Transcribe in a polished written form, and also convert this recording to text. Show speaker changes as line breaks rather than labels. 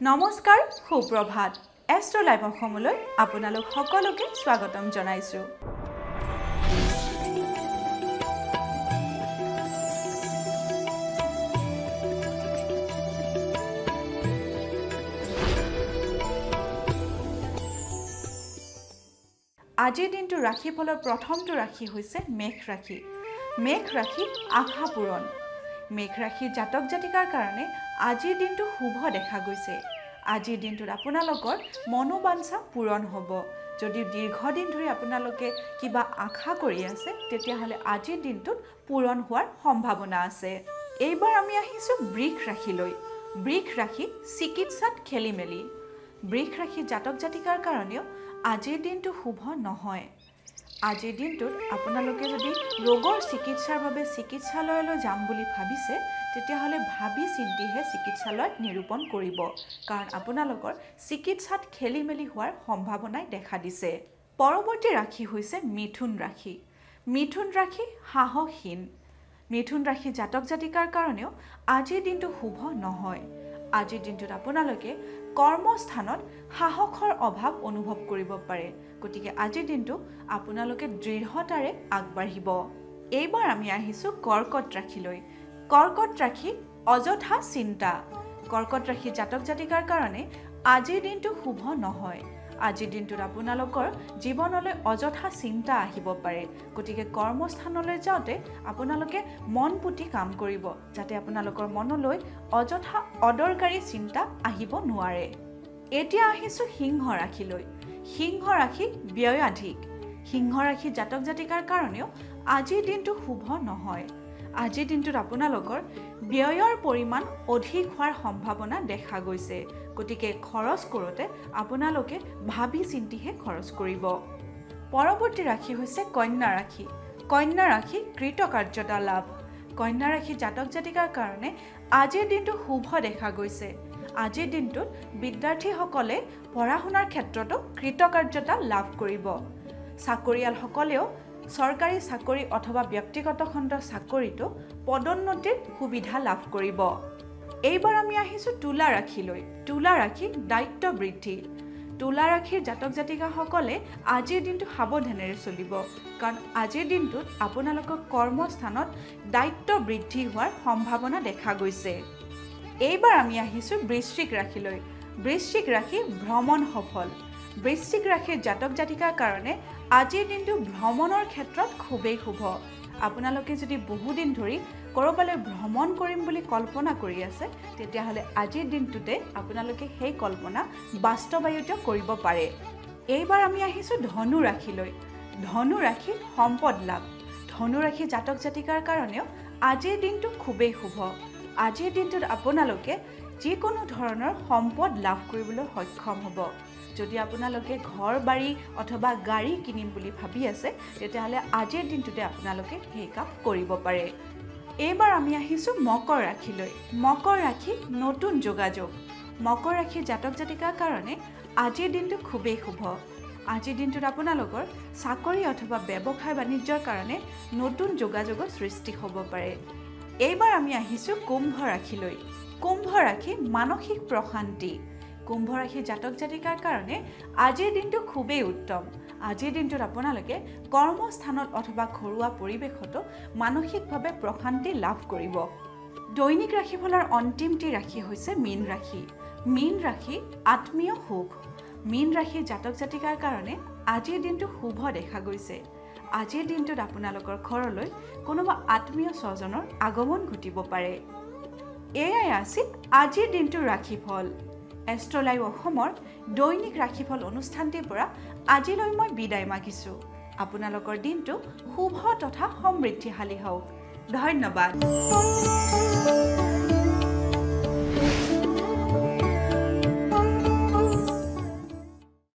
নমস্কাৰ সুপ্ৰভাত astro live অসমলৈ আপোনালোক সকলোকে স্বাগতম জনাইছো আজিৰ দিনটো ৰাশিফলৰ প্ৰথমটো ৰাশি হৈছে মেঘ ৰাশি আশা পূৰণ মেঘ ৰাশিৰ জাতক জাতিকাৰ কাৰণে আজিৰ দিনটো শুভ দেখা গৈছে আজিৰ দিনটোত আপোনালোকৰ মনোবাঞ্ছা পূৰণ হ'ব যদি দীৰ্ঘদিন ধৰি আপোনালোকে কিবা আশা কৰি আছে তেতিয়াহলে আজিৰ দিনটোত পূৰণ হোৱাৰ সম্ভাৱনা আছে এইবাৰ আমি আহিছো বৃষ ৰাশিলৈ বৃষ ৰাশি চিকিৎসাত খেলিমেলি বৃষ ৰাশি জাতক জাতিকাৰ কাৰণেও আজিৰ দিনটো শুভ নহয় আজিৰ দিনটোত আপোনালোকে যদি ৰোগৰ চিকিৎসাৰ বাবে চিকিৎসালয়লৈ যাম বুলি ভাবিছে তেতিয়াহলে ভাবি চিন্তিহে চিকিৎসালয়ত নিৰূপণ কৰিব কাৰণ আপোনালোকৰ চিকিৎসাত খেলিমেলি হোৱাৰ সম্ভাৱনাই দেখা দিছে পৰৱৰ্তী ৰাশি হৈছে মিথুন ৰাশি সাহসহীন মিথুন ৰাশি জাতক জাতিকাৰ কাৰণেও আজিৰ দিনটো শুভ নহয় আজিৰ দিনটোত আপোনালোকে কৰ্মস্থানত সাহসৰ অভাৱ অনুভৱ কৰিব পাৰে গতিকে আজিৰ দিনটো আপোনালোকে দৃঢ়তাৰে আগবাঢ়িব এইবাৰ আমি আহিছো কৰ্কট ৰাশিলৈ কৰ্কট ৰাশি অযথা চিন্তা কৰ্কট ৰাশি জাতক জাতিকাৰ কাৰণে আজিৰ দিনটো শুভ নহয় আজিৰ দিনটোত আপোনালোকৰ জীৱনলৈ অযথা চিন্তা আহিব পাৰে গতিকে কৰ্মস্থানলৈ যাওঁতে আপোনালোকে মন পুতি কাম কৰিব যাতে আপোনালোকৰ মনলৈ অযথা অদৰকাৰী চিন্তা আহিব নোৱাৰে এতিয়া আহিছো সিংহ ৰাশিলৈ সিংহ ৰাশি ব্যয়াধিক সিংহ ৰাশি জাতক জাতিকাৰ কাৰণেও আজিৰ দিনটো শুভ নহয় আজিৰ দিনটোত আপোনালোকৰ ব্যয়ৰ পৰিমাণ অধিক হোৱাৰ সম্ভাৱনা দেখা গৈছে গতিকে খৰচ কৰোতে আপোনালোকে ভাবি চিন্তিহে খৰচ কৰিব পৰৱৰ্তী ৰাশি হৈছে কন্যা ৰাশি কৃতকাৰ্যতা লাভ কন্যা ৰাশি জাতক জাতিকাৰ কাৰণে আজিৰ দিনটো শুভ দেখা গৈছে আজিৰ দিনটোত বিদ্যাৰ্থীসকলে পঢ়া শুনাৰ ক্ষেত্ৰতো কৃতকাৰ্যতা লাভ কৰিব চাকৰিয়ালসকলেও চৰকাৰী চাকৰি অথবা ব্যক্তিগত খণ্ডৰ চাকৰিটো পদোন্নতিৰ সুবিধা লাভ কৰিব এইবাৰ আমি আহিছো তুলা ৰাশিলৈ তুলা ৰাশি দায়িত্ব বৃদ্ধি তুলা ৰাশিৰ জাতক জাতিকাসকলে আজিৰ দিনটো সাৱধানেৰে চলিব কাৰণ আজিৰ দিনটোত আপোনালোকৰ কৰ্মস্থানত দায়িত্ব বৃদ্ধি হোৱাৰ সম্ভাৱনা দেখা গৈছে এইবাৰ আমি আহিছো বৃশ্চিক ৰাশিলৈ বৃশ্চিক ৰাশি ভ্ৰমণ সফল বৃশ্চিক ৰাশিৰ জাতক জাতিকাৰ কাৰণে আজিৰ দিনটো ভ্ৰমণৰ ক্ষেত্ৰত খুবেই শুভ আপোনালোকে যদি বহুদিন ধৰি কৰবালৈ ভ্ৰমণ কৰিম বুলি কল্পনা কৰি আছে তেতিয়াহলে আজিৰ দিনটোতে আপোনালোকে সেই কল্পনা বাস্তৱায়িত কৰিব পাৰে এইবাৰ আমি আহিছো ধনু ৰাশিলৈ ধনু ৰাশি সম্পদ লাভ ধনু ৰাশি জাতক জাতিকাৰ কাৰণেও আজিৰ দিনটো খুবেই শুভ আজিৰ দিনটোত আপোনালোকে যিকোনো ধৰণৰ সম্পদ লাভ কৰিবলৈ সক্ষম হ'ব যদি আপোনালোকে ঘৰ বাৰী অথবা গাড়ী কিনিম বুলি ভাবি আছে তেতিয়াহলে আজিৰ দিনটোতে আপোনালোকে সেই কাম কৰিব পাৰে এইবাৰ আমি আহিছো মকৰ ৰাশিলৈ মকৰ ৰাশি নতুন যোগাযোগ মকৰ ৰাশি জাতক জাতিকাৰ কাৰণে আজিৰ দিনটো খুবেই শুভ আজিৰ দিনটোত আপোনালোকৰ চাকৰি অথবা ব্যৱসায় বাণিজ্যৰ কাৰণে নতুন যোগাযোগৰ সৃষ্টি হ'ব পাৰে এইবাৰ আমি আহিছো কুম্ভ ৰাশিলৈ কুম্ভ ৰাশি মানসিক প্ৰশান্তি কুম্ভ ৰাশি জাতক জাতিকাৰ কাৰণে আজিৰ দিনটো খুবেই উত্তম আজিৰ দিনটোত আপোনালোকে কৰ্মস্থানত অথবা ঘৰুৱা পৰিৱেশতো মানসিকভাৱে প্ৰশান্তি লাভ কৰিব দৈনিক ৰাশিফলৰ অন্তিমটি ৰাশি হৈছে মীন ৰাশি আত্মীয় সুখ মীন ৰাশি জাতক জাতিকাৰ কাৰণে আজিৰ দিনটো শুভ দেখা গৈছে আজিৰ দিনটোত আপোনালোকৰ ঘৰলৈ কোনোবা আত্মীয় স্বজনৰ আগমন ঘটিব পাৰে এয়াই আছিল আজিৰ দিনটোৰ ৰাশিফল এষ্ট্ৰ লাইভ অসমৰ দৈনিক ৰাশিফল অনুষ্ঠানটিৰ পৰা আজিলৈ মই বিদায় মাগিছো আপোনালোকৰ দিনটো শুভ তথা সমৃদ্ধিশালী হওক ধন্যবাদ